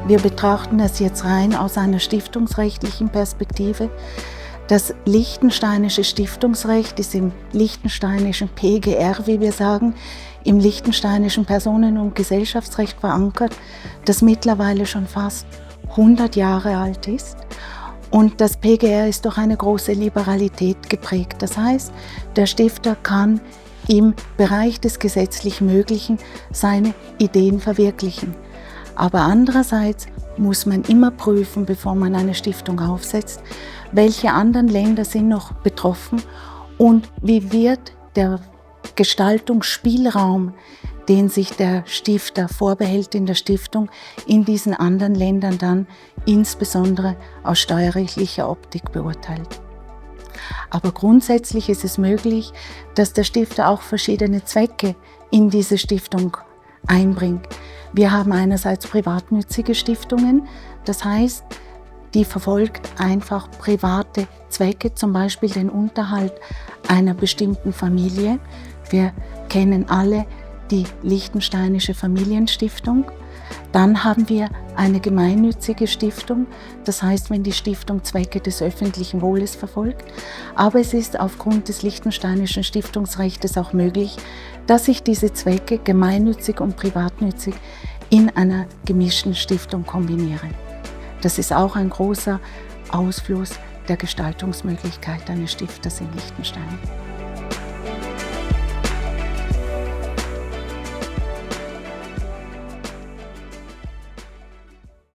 Wir betrachten das jetzt rein aus einer stiftungsrechtlichen Perspektive. Das liechtensteinische Stiftungsrecht ist im liechtensteinischen PGR, wie wir sagen, im liechtensteinischen Personen- und Gesellschaftsrecht verankert, das mittlerweile schon fast 100 Jahre alt ist. Und das PGR ist durch eine große Liberalität geprägt. Das heißt, der Stifter kann im Bereich des gesetzlich Möglichen seine Ideen verwirklichen. Aber andererseits muss man immer prüfen, bevor man eine Stiftung aufsetzt, welche anderen Länder sind noch betroffen und wie wird der Gestaltungsspielraum, den sich der Stifter vorbehält in der Stiftung, in diesen anderen Ländern dann insbesondere aus steuerrechtlicher Optik beurteilt. Aber grundsätzlich ist es möglich, dass der Stifter auch verschiedene Zwecke in diese Stiftung einbringt. Wir haben einerseits privatnützige Stiftungen, das heißt, die verfolgt einfach private Zwecke, zum Beispiel den Unterhalt einer bestimmten Familie. Wir kennen alle die Liechtensteinische Familienstiftung. Dann haben wir eine gemeinnützige Stiftung, das heißt, wenn die Stiftung Zwecke des öffentlichen Wohles verfolgt. Aber es ist aufgrund des liechtensteinischen Stiftungsrechts auch möglich, dass ich diese Zwecke gemeinnützig und privatnützig in einer gemischten Stiftung kombiniere. Das ist auch ein großer Ausfluss der Gestaltungsmöglichkeit eines Stifters in Liechtenstein.